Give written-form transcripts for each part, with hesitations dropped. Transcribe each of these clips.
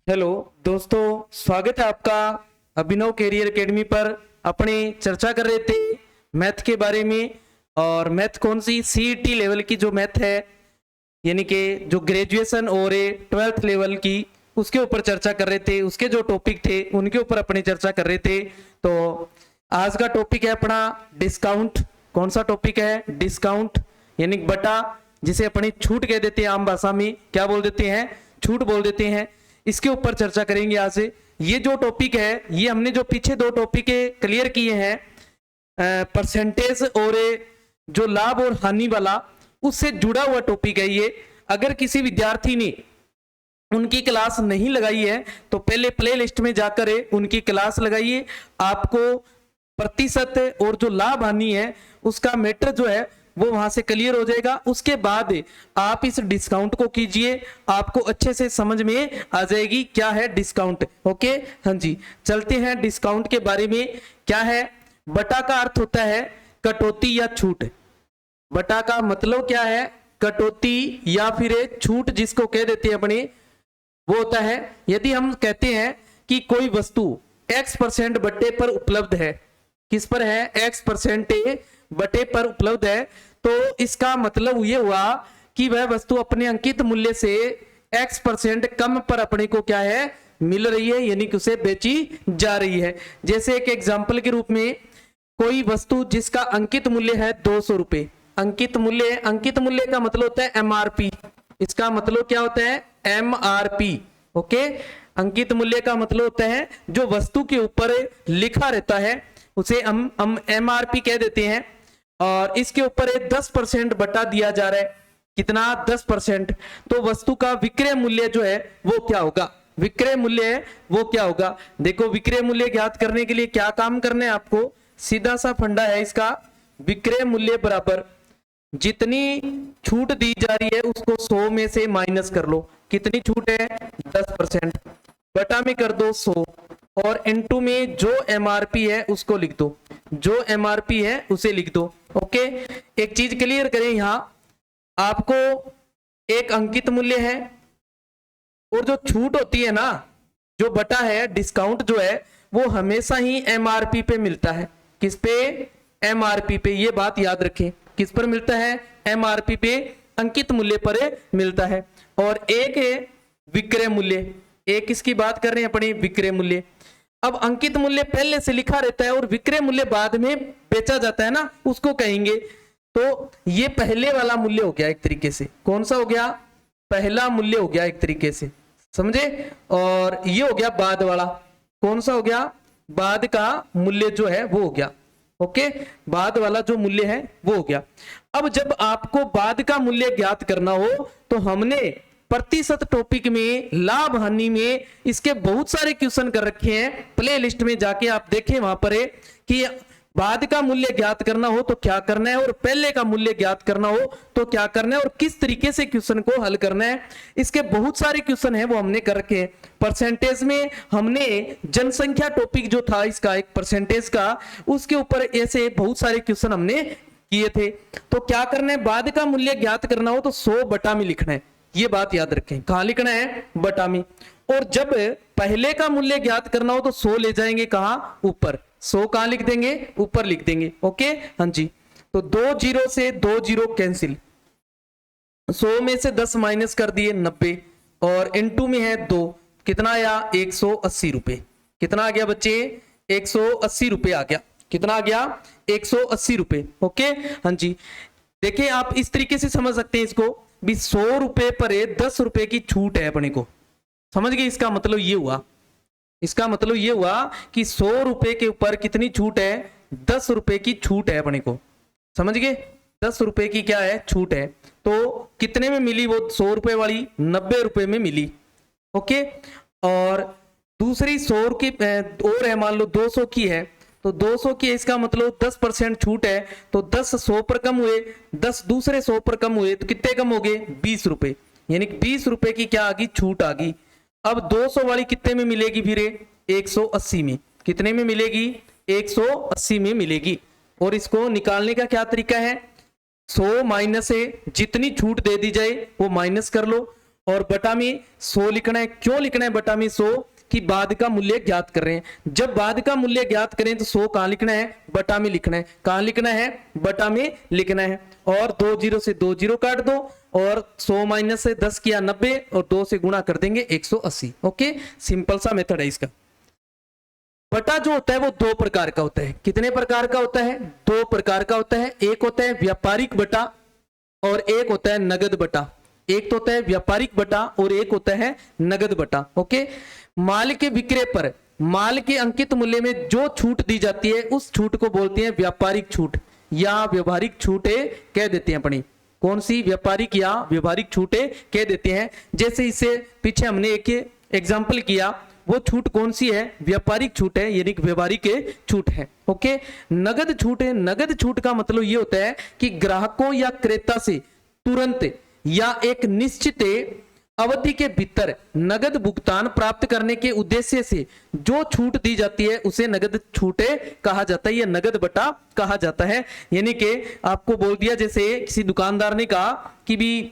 Hello दोस्तों, स्वागत है आपका अभिनव कैरियर एकेडमी पर। अपनी चर्चा कर रहे थे मैथ के बारे में। और मैथ कौन सी, सीईटी लेवल की जो मैथ है, यानी कि जो ग्रेजुएशन और 12th लेवल की, उसके ऊपर चर्चा कर रहे थे। उसके जो टॉपिक थे उनके ऊपर अपनी चर्चा कर रहे थे। तो आज का टॉपिक है अपना डिस्काउंट। कौन सा टॉपिक है? डिस्काउंट, यानी बटा, जिसे अपनी छूट कह देते हैं। आम भाषा में क्या बोल देते हैं? छूट बोल देते हैं। इसके ऊपर चर्चा करेंगे आज। ये जो टॉपिक है, ये हमने जो पीछे दो टॉपिक क्लियर किए हैं, परसेंटेज और जो लाभ और हानि वाला, उससे जुड़ा हुआ टॉपिक है ये। अगर किसी विद्यार्थी ने उनकी क्लास नहीं लगाई है तो पहले प्ले लिस्ट में जाकर उनकी क्लास लगाइए। आपको प्रतिशत और जो लाभ हानि है उसका मैटर जो है वो वहां से क्लियर हो जाएगा। उसके बाद आप इस डिस्काउंट को कीजिए, आपको अच्छे से समझ में आ जाएगी क्या है डिस्काउंट। ओके, हाँ जी, चलते हैं डिस्काउंट के बारे में। क्या है? बटा का अर्थ होता है कटौती या छूट। बटा का मतलब क्या है? कटौती या फिर छूट, जिसको कह देते हैं अपने, वो होता है यदि हम कहते हैं कि कोई वस्तु x% बट्टे पर उपलब्ध है। किस पर है? x% बटे पर उपलब्ध है। तो इसका मतलब ये हुआ कि वह वस्तु अपने अंकित मूल्य से x% कम पर अपने को क्या है, मिल रही है, यानी कि उसे बेची जा रही है। जैसे एक एग्जाम्पल के रूप में, कोई वस्तु जिसका अंकित मूल्य है 200 रुपए। अंकित मूल्य का मतलब होता है MRP। इसका मतलब क्या होता है? MRP। ओके, अंकित मूल्य का मतलब होता है जो वस्तु के ऊपर लिखा रहता है उसे हम MRP कह देते हैं। और इसके ऊपर 10% बटा दिया जा रहा है। कितना? 10%। तो वस्तु का विक्रय मूल्य जो है वो क्या होगा? विक्रय मूल्य है वो क्या होगा? देखो, विक्रय मूल्य ज्ञात करने के लिए क्या काम करना है आपको? सीधा सा फंडा है इसका। विक्रय मूल्य बराबर जितनी छूट दी जा रही है उसको 100 में से माइनस कर लो। कितनी छूट है? 10%। बटा में कर दो 100 और इनटू में जो MRP है उसको लिख दो। जो MRP है उसे लिख दो। ओके, एक चीज क्लियर करें, यहां आपको एक अंकित मूल्य है और जो छूट होती है ना, जो बटा है, डिस्काउंट जो है, वो हमेशा ही MRP पे मिलता है। किस पे? MRP पे। ये बात याद रखें, किस पर मिलता है? MRP पे, अंकित मूल्य पर मिलता है। और एक है विक्रय मूल्य। एक किसकी बात कर रहे हैं अपने? विक्रय मूल्य। अब अंकित मूल्य पहले से लिखा रहता है और विक्रय मूल्य बाद में बेचा जाता है ना, उसको कहेंगे। तो ये पहले वाला मूल्य हो गया एक तरीके से। कौन सा हो गया? पहला मूल्य हो गया एक तरीके से, समझे? और ये हो गया बाद वाला। कौन सा हो गया? बाद का मूल्य जो है वो हो गया। ओके, बाद वाला जो मूल्य है वो हो गया। अब जब आपको बाद का मूल्य ज्ञात करना हो तो हमने प्रतिशत टॉपिक में, लाभ हानि में, इसके बहुत सारे क्वेश्चन कर रखे हैं। प्ले लिस्ट में जाके आप देखें, वहां पर है कि बाद का मूल्य ज्ञात करना हो तो क्या करना है और पहले का मूल्य ज्ञात करना हो तो क्या करना है और किस तरीके से क्वेश्चन को हल करना है। इसके बहुत सारे क्वेश्चन है वो हमने कर रखे हैं। परसेंटेज में हमने जनसंख्या टॉपिक जो था इसका, एक परसेंटेज का, उसके ऊपर ऐसे बहुत सारे क्वेश्चन हमने किए थे। तो क्या करना है? बाद का मूल्य ज्ञात करना हो तो 100 बटा में लिखना है। ये बात याद रखें, कहां लिखना है? बटा में। और जब पहले का मूल्य ज्ञात करना हो तो 100 ले जाएंगे कहां? ऊपर। 100 कहां लिख देंगे? ऊपर लिख देंगे। ओके, हाँ जी। तो 2 जीरो से 2 जीरो कैंसिल। 100 में से 10 माइनस कर दिए 90 और इनटू में है 2। कितना आया? 180 रुपए। कितना आ गया बच्चे? 180 रुपए आ गया। कितना आ गया? 180 रुपए। ओके, हाँ जी। देखिए, आप इस तरीके से समझ सकते हैं इसको भी। 100 रुपए पर 10 रुपए की छूट है अपने को। समझ गए? इसका मतलब ये हुआ, इसका मतलब ये हुआ कि 100 रुपए के ऊपर कितनी छूट है? 10 रुपए की छूट है अपने को। समझ गए? 10 रुपए की क्या है? छूट है। तो कितने में मिली वो 100 रुपए वाली? 90 रुपए में मिली। ओके, और दूसरी 100 की और है, मान लो 200 की है, तो 200 की है, इसका मतलब 10% छूट है। तो 10 100 पर कम हुए, 10 दूसरे 100 पर कम हुए, तो कितने कम हो गए? 20 रुपए। यानी कि 20 रुपए की क्या आ गई? छूट आ गई। अब 200 वाली कितने में मिलेगी फिर? 180 में। कितने में मिलेगी? 180 में मिलेगी। और इसको निकालने का क्या तरीका है? 100 माइनस है, जितनी छूट दे दी जाए वो माइनस कर लो और बटा में 100 लिखना है। क्यों लिखना है बटा में 100? कि बाद का मूल्य ज्ञात कर रहे हैं। जब बाद का मूल्य ज्ञात करें तो 100 कहां लिखना है? बटा में लिखना है। कहां लिखना है? बटा में लिखना है। और 2 0 से 2 0 काट दो, और 100 माइनस से 10 किया 90, और 2 से गुणा कर देंगे 180। ओके, सिंपल सा मेथड है इसका। बटा जो होता है वो दो प्रकार का होता है। कितने प्रकार का होता है? दो प्रकार का होता है। एक होता है व्यापारिक बटा और एक होता है नगद बटा। एक तो होता है व्यापारिक बटा और एक होता है नगद बटा। ओके, माल के विक्रय पर माल के अंकित मूल्य में जो छूट दी जाती है उस छूट को बोलते हैं व्यापारिक छूट या व्यवहारिक छूटें कह देते हैं अपनी। कौन सी? व्यापारिक या व्यवहारिक छूटें कह देते हैं। जैसे इससे पीछे हमने एक एग्जाम्पल किया, वो छूट कौन सी है? व्यापारिक छूट है, यानी व्यवहारिक छूट है। ओके, नगद छूट है। नगद छूट का मतलब ये होता है कि ग्राहकों या क्रेता से तुरंत या एक निश्चित अवधि के भीतर नगद भुगतान प्राप्त करने के उद्देश्य से जो छूट दी जाती है उसे नगद छूटे कहा जाता है या नगद बटा कहा जाता है। यानी कि आपको बोल दिया, जैसे किसी दुकानदार ने कहा कि भी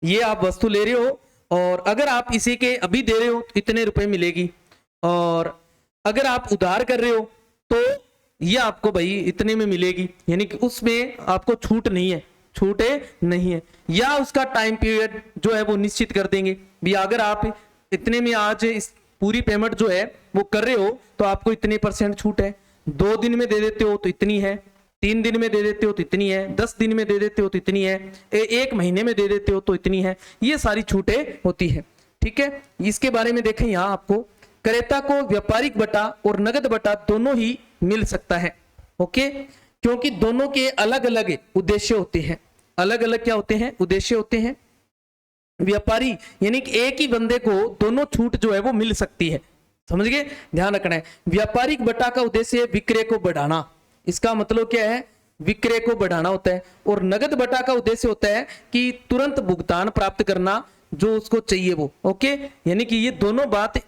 ये आप वस्तु ले रहे हो और अगर आप इसी के अभी दे रहे हो तो इतने रुपए मिलेगी, और अगर आप उधार कर रहे हो तो ये आपको भाई इतने में मिलेगी, यानी कि उसमें आपको छूट नहीं है, छूटे नहीं है। या उसका टाइम पीरियड जो है वो निश्चित कर देंगे भी अगर आप इतने में आज इस पूरी पेमेंट जो है वो कर रहे हो तो आपको इतने % छूट है। 2 दिन में दे देते हो तो इतनी है, 3 दिन में दे देते हो तो इतनी है, 10 दिन में दे देते हो तो इतनी है, 1 महीने में दे देते हो तो इतनी है। ये सारी छूटें होती है। ठीक है, इसके बारे में देखें, यहाँ आपको क्रेता को व्यापारिक बटा और नगद बटा दोनों ही मिल सकता है। ओके, क्योंकि दोनों के अलग अलग उद्देश्य होते हैं। अलग अलग क्या होते हैं? उद्देश्य होते हैं। व्यापारी यानी कि एक ही बंदे को दोनों छूट जो है वो मिल सकती है। समझ गए? ध्यान रखना है। व्यापारिक बटा का उद्देश्य है विक्रय को बढ़ाना। इसका मतलब क्या है? विक्रय को बढ़ाना होता है। और नगद बटा का उद्देश्य होता है कि तुरंत भुगतान प्राप्त करना जो उसको चाहिए वो। ओके, यानी कि ये दोनों बात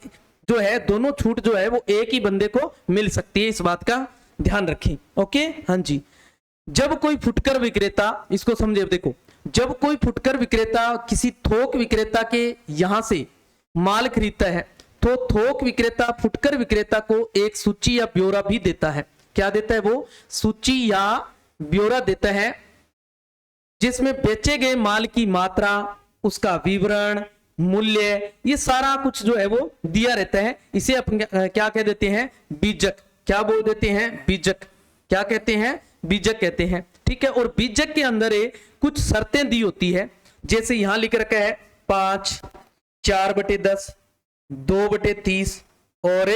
जो है, दोनों छूट जो है वो एक ही बंदे को मिल सकती है। इस बात का ध्यान रखें। ओके, हाँ जी। जब कोई फुटकर विक्रेता, इसको समझे, देखो, जब कोई फुटकर विक्रेता किसी थोक विक्रेता के यहां से माल खरीदता है तो थोक विक्रेता फुटकर विक्रेता को एक सूची या ब्यौरा भी देता है। क्या देता है वो? सूची या ब्यौरा देता है, जिसमें बेचे गए माल की मात्रा, उसका विवरण, मूल्य, ये सारा कुछ जो है वो दिया रहता है। इसे अपन क्या कह देते हैं? बीजक। क्या बोल देते हैं? बीजक। क्या कहते हैं? बीजक कहते हैं। ठीक है, और बीजक के अंदर कुछ शर्तें दी होती है। जैसे यहां लिख रखा है 5, 4/10, 2/30 और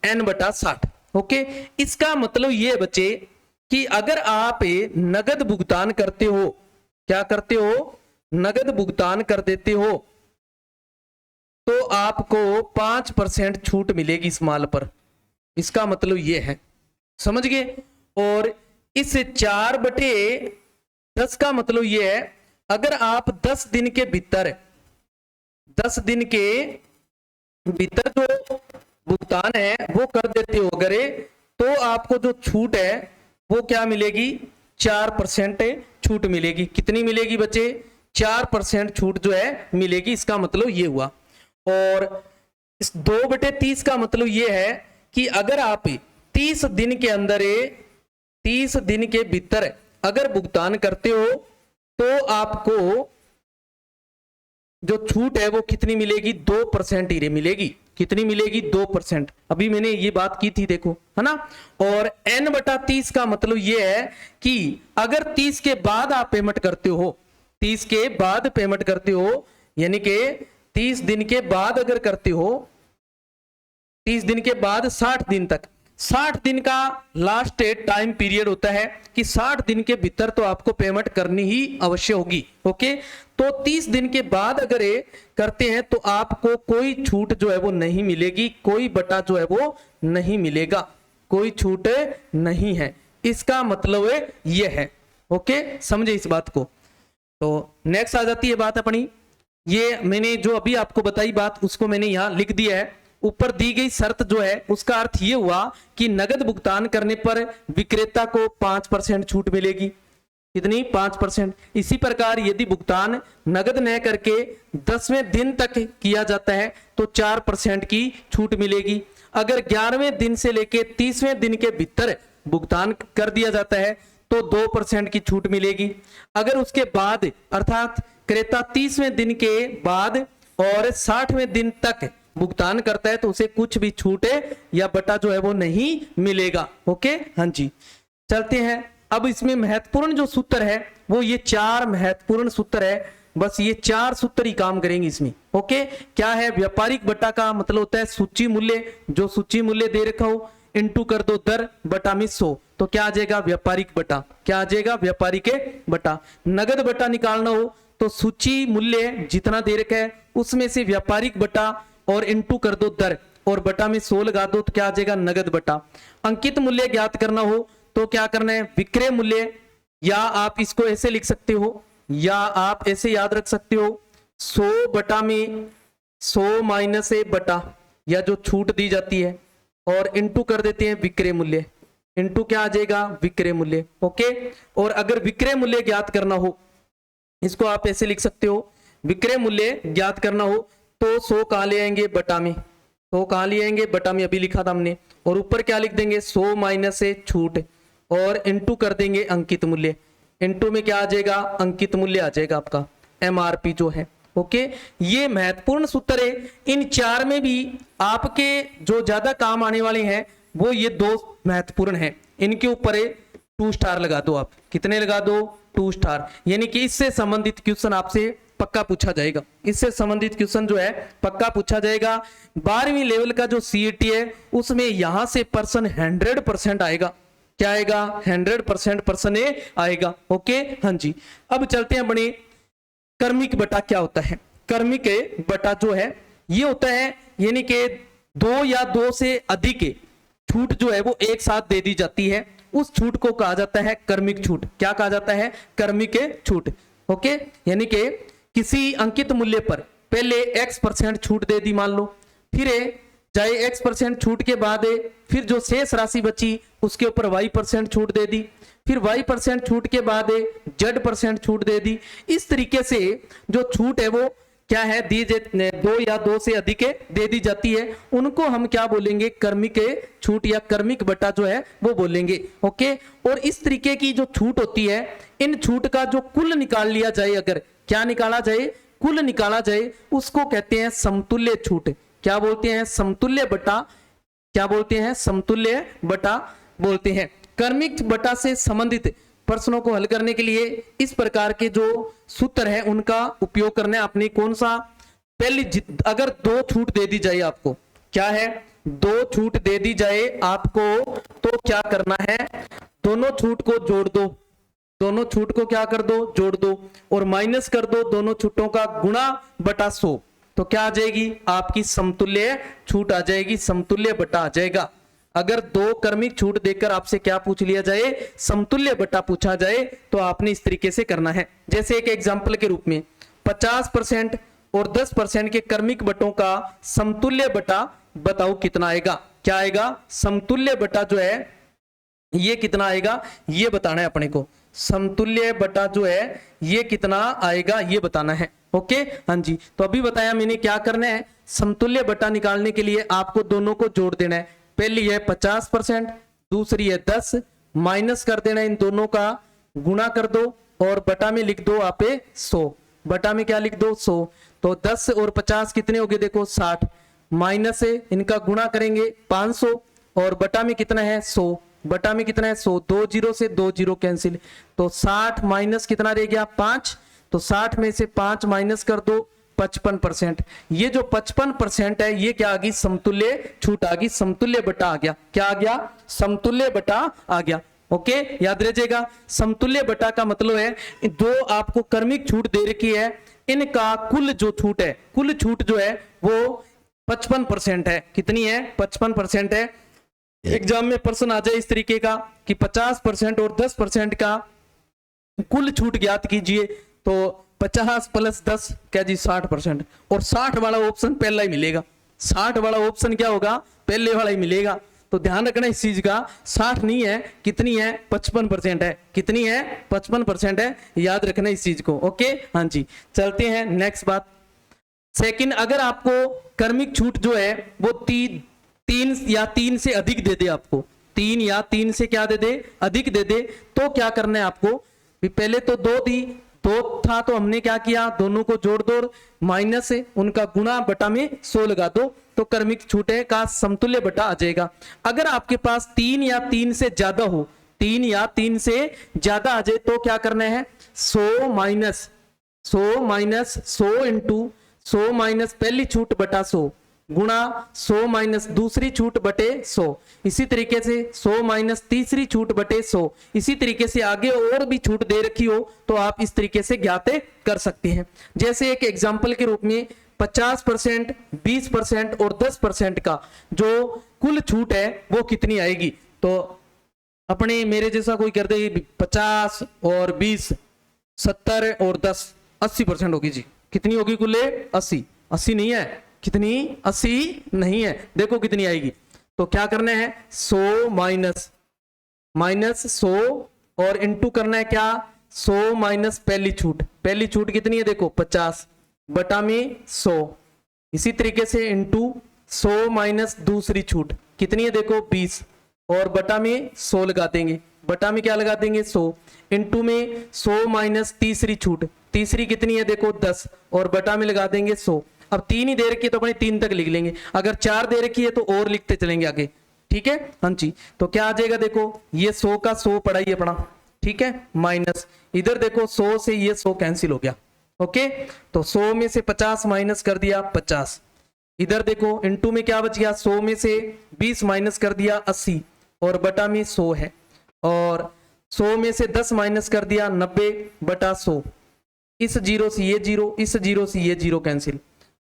n/60। ओके, इसका मतलब ये बच्चे कि अगर आप नगद भुगतान करते हो, क्या करते हो? नगद भुगतान कर देते हो तो आपको 5% छूट मिलेगी इस माल पर। इसका मतलब ये है, समझ गए? और इस 4/10 का मतलब ये है, अगर आप 10 दिन के भीतर, 10 दिन के भीतर जो भुगतान है वो कर देते हो अगर, तो आपको जो छूट है वो क्या मिलेगी? 4% छूट मिलेगी। कितनी मिलेगी बच्चे? 4% छूट जो है मिलेगी। इसका मतलब ये हुआ। और इस 2/30 का मतलब ये है कि अगर आप 30 दिन के अंदर, 30 दिन के भीतर अगर भुगतान करते हो तो आपको जो छूट है वो कितनी मिलेगी? 2% ही मिलेगी। कितनी मिलेगी? 2%। अभी मैंने ये बात की थी, देखो, है ना। और n/30 का मतलब ये है कि अगर 30 के बाद आप पेमेंट करते हो, 30 के बाद पेमेंट करते हो, यानी कि 30 दिन के बाद अगर करते हो, 30 दिन के बाद 60 दिन तक, 60 दिन का लास्ट टाइम पीरियड होता है कि 60 दिन के भीतर तो आपको पेमेंट करनी ही अवश्य होगी। ओके, तो 30 दिन के बाद अगर ये करते हैं तो आपको कोई छूट जो है वो नहीं मिलेगी, कोई बटा जो है वो नहीं मिलेगा, कोई छूट नहीं है। इसका मतलब ये है। ओके, समझे इस बात को? तो नेक्स्ट आ जाती है बात अपनी, ये मैंने जो अभी आपको बताई बात उसको मैंने यहां लिख दिया है। ऊपर दी गई शर्त जो है उसका अर्थ ये हुआ कि नगद भुगतान करने पर विक्रेता को 5% छूट मिलेगी। कितनी 5%। इसी प्रकार यदि भुगतान नगद न करके 10वें दिन तक किया जाता है तो 4% की छूट मिलेगी। अगर 11वें दिन से लेके 30वें दिन के भीतर भुगतान कर दिया जाता है तो 2% की छूट मिलेगी। अगर उसके बाद अर्थात क्रेता 30वें दिन के बाद और 60वें दिन तक भुगतान करता है तो उसे कुछ भी छूट या बटा जो है वो नहीं मिलेगा। ओके, हाँ जी, चलते हैं। अब इसमें महत्वपूर्ण जो सूत्र है वो ये 4 महत्वपूर्ण सूत्र है, बस ये 4 सूत्र ही काम करेंगे इसमें। ओके, क्या है? व्यापारिक बटा का मतलब होता है सूची मूल्य, जो सूची मूल्य दे रखा हो इनटू कर दो दर बटा में 100, तो क्या आ जाएगा? व्यापारिक बटा। क्या आ जाएगा? व्यापारिक बटा। नगद बटा निकालना हो तो सूची मूल्य जितना दे रखा है उसमें से व्यापारिक बटा और इनटू कर दो दर और बटा में 100 लगा दो तो क्या आ जाएगा? नगद बटा। अंकित मूल्य ज्ञात करना हो तो क्या करना है? विक्रय मूल्य, या आप इसको ऐसे लिख सकते हो या आप ऐसे याद रख सकते हो 100 बटा में 100 माइनस ए बटा या जो छूट दी जाती है और इनटू कर देते हैं विक्रय मूल्य। इनटू क्या आ जाएगा? विक्रय मूल्य। ओके, और अगर विक्रय मूल्य ज्ञात करना हो इसको आप ऐसे लिख सकते हो, विक्रय मूल्य ज्ञात करना हो तो 100 कहां ले आएंगे? बटा में। 100 कहां ले आएंगे? बटा में, अभी लिखा था हमने। और ऊपर क्या लिख देंगे? 100 माइनस ए छूट और इनटू कर देंगे अंकित मूल्य। इनटू में क्या आ जाएगा? अंकित मूल्य आ जाएगा आपका, एमआरपी जो है। ओके, ये महत्वपूर्ण सूत्र है। इन 4 में भी आपके जो ज्यादा काम आने वाले हैं वो ये 2 महत्वपूर्ण हैं। इनके ऊपर 2 स्टार लगा दो आप। कितने लगा दो? 2 स्टार। यानी कि इससे संबंधित क्वेश्चन आपसे पक्का पूछा जाएगा। इससे संबंधित क्वेश्चन जो है पक्का पूछा जाएगा। 12वीं लेवल का जो सीईटी है उसमें यहां से पर्सन 100% आएगा। क्या आएगा? 100% पर्सन आएगा। ओके, हाँ जी। अब चलते हैं बने कर्मिक बटा क्या होता है। कर्मिक बटा जो है ये होता है यानी कि 2 या 2 से अधिक छूट जो है वो एक साथ दे दी जाती है, उस छूट को कहा जाता है कर्मिक छूट। क्या कहा जाता है? कर्मिक छूट। ओके, यानी कि किसी अंकित मूल्य पर पहले x% छूट दे दी मान लो, फिर चाहे x% छूट के बाद फिर जो शेष राशि बची उसके ऊपर y% छूट दे दी, फिर y% छूट के बाद z% छूट दे दी। इस तरीके से जो छूट है वो क्या है? 2 या 2 से अधिक दे दी जाती है, उनको हम क्या बोलेंगे? कर्मिक छूट या कर्मिक बटा जो है वो बोलेंगे। ओके, और इस तरीके की जो छूट होती है इन छूट का जो कुल निकाल लिया जाए, अगर क्या निकाला जाए? कुल निकाला जाए, उसको कहते हैं समतुल्य छूट। क्या बोलते हैं? समतुल्य बटा। क्या बोलते हैं? समतुल्य बटा बोलते हैं। कर्मिक बटा से संबंधित प्रश्नों को हल करने के लिए इस प्रकार के जो सूत्र है उनका उपयोग करना है आपने। कौन सा? पहली अगर 2 छूट दे दी जाए आपको, क्या है? 2 छूट दे दी जाए आपको तो क्या करना है? दोनों छूट को जोड़ दो। दोनों छूट को क्या कर दो? जोड़ दो और माइनस कर दो दोनों छूटों का गुणा बटा 100, तो क्या आ जाएगी? आपकी समतुल्य छूट आ जाएगी, समतुल्य बटा आ जाएगा। अगर 2 कर्मिक छूट देकर आपसे क्या पूछ लिया जाए? समतुल्य बटा पूछा जाए तो आपने इस तरीके से करना है। जैसे एक एग्जांपल के रूप में 50% और 10% के कर्मिक बटों का समतुल्य बटा बताओ कितना आएगा? क्या आएगा? समतुल्य बटा जो है ये कितना आएगा ये बताना है अपने को। समतुल्य बटा जो है ये कितना आएगा ये बताना है। ओके, हाँ जी। तो अभी बताया मैंने क्या करना है। समतुल्य बटा निकालने के लिए आपको दोनों को जोड़ देना है। पहली है 50%, दूसरी है 10, माइनस कर देना, इन दोनों का गुणा कर दो और बटा में लिख दो आप 100। बटा में क्या लिख दो? 100। तो 10 और 50 कितने हो गए? देखो 60, माइनस है इनका गुणा करेंगे 500 और बटा में कितना है? 100। बटा में कितना है? 100। 2 0 से 2 0 कैंसिल, तो 60 माइनस कितना रह गया? 5। तो 60 में से 5 माइनस कर दो 55%। ये जो 55% है ये क्या आ गई? समतुल्य छूट आ गई, समतुल्य बटा आ गया। क्या आ गया? समतुल्य बटा आ गया। ओके, याद रखिएगा समतुल्य बटा का मतलब है जो आपको कर्मिक छूट दे रखी है इनका कुल जो छूट है, कुल छूट जो है वो 55% है। कितनी है? 55% है। एग्जाम में प्रश्न आ जाए इस तरीके का कि 50% और 10% का कुल छूट ज्ञात कीजिए, तो 50 + 10 क्या जी? 60%। और 60 वाला ऑप्शन पहला ही मिलेगा। 60 वाला ऑप्शन क्या होगा? पहले वाला ही मिलेगा। तो ध्यान रखना इस चीज का, 60 नहीं है, कितनी है, 55% है। कितनी है, 55% है, याद रखना इस चीज को। ओके, हाँ जी, चलते हैं नेक्स्ट बात। सेकंड, अगर आपको कर्मिक छूट जो है वो 3 या 3 से अधिक दे दे, आपको 3 या 3 से क्या दे दे, अधिक दे दे, तो क्या करना है आपको, पहले तो 2 दी, 2 था तो हमने क्या किया, दोनों को जोड़ दो, माइनस है उनका गुणा बटा में 100 लगा दो, तो कर्मिक छूटे का समतुल्य बटा आ जाएगा। अगर आपके पास 3 या 3 से ज्यादा हो, 3 या 3 से ज्यादा आ जाए, तो क्या करना है, 100 माइनस 100 इंटू 100 माइनस पहली छूट बटा 100 गुणा 100 माइनस दूसरी छूट बटे 100, इसी तरीके से 100 माइनस तीसरी छूट बटे 100, इसी तरीके से आगे और भी छूट दे रखी हो तो आप इस तरीके से ज्ञात कर सकते हैं। जैसे एक एग्जांपल के रूप में 50%, 20% और 10% का जो कुल छूट है वो कितनी आएगी, तो अपने मेरे जैसा कोई कर दे, 50 और 20, 70 और 10, 80% होगी जी। कितनी होगी कुल, 80। 80 नहीं है, कितनी, 80 नहीं है, देखो कितनी आएगी। तो क्या करना है, 100 माइनस 100 और इंटू करना है क्या, 100 माइनस पहली छूट कितनी है, देखो 50 बटा में 100, इसी तरीके से इंटू 100 माइनस दूसरी छूट कितनी है, देखो 20 और बटा में 100 लगा देंगे, बटा में क्या लगा देंगे 100, इंटू में 100 माइनस तीसरी छूट, तीसरी कितनी है, देखो 10 और बटा में लगा देंगे 100। अब 3 ही दे रखी है तो अपने 3 तक लिख लेंगे, अगर 4 दे रखी है तो और लिखते चलेंगे आगे, ठीक है, हाँ जी। तो क्या आ जाएगा, देखो ये 100 का 100 पड़ा ही अपना, ठीक है, माइनस इधर देखो 100 से ये 100 कैंसिल हो गया, ओके, तो 100 में से 50 माइनस कर दिया 50, इधर देखो इंटू में क्या बच गया, 100 में से 20 माइनस कर दिया 80 और बटा में 100 है, और 100 में से 10 माइनस कर दिया 90 बटा 100, इस जीरो से ये जीरो, इस जीरो से ये जीरो कैंसिल,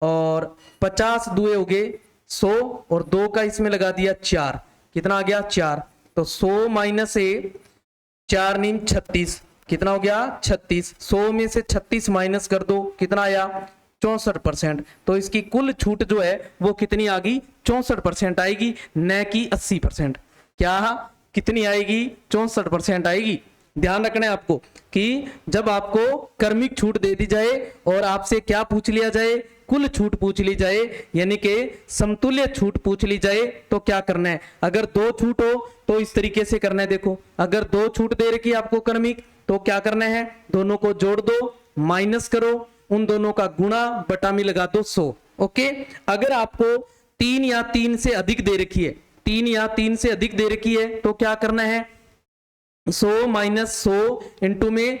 और 50 दुए हो गए 100 और 2 का इसमें लगा दिया 4, कितना आ गया 4, तो 100 माइनस से 4 नीम 36, कितना हो गया 36, 100 में से 36 माइनस कर दो, कितना आया 64%। तो इसकी कुल छूट जो है वो कितनी आ गई, 64% आएगी, न कि 80%। क्या कितनी आएगी, 64% आएगी। ध्यान रखना है आपको कि जब आपको कर्मिक छूट दे दी जाए और आपसे क्या पूछ लिया जाए, कुल छूट पूछ ली जाए, यानी कि समतुल्य छूट पूछ ली जाए, तो क्या करना है, अगर 2 छूट हो तो इस तरीके से करना है, देखो अगर 2 छूट दे रखी आपको कर्मिक, तो क्या करना है, दोनों को जोड़ दो, माइनस करो, उन दोनों का गुणा बटा में लगा दो 100, ओके। अगर आपको 3 या 3 से अधिक दे रखी है, 3 या 3 से अधिक दे रखी है, तो क्या करना है, 100 माइनस 100 इंटू में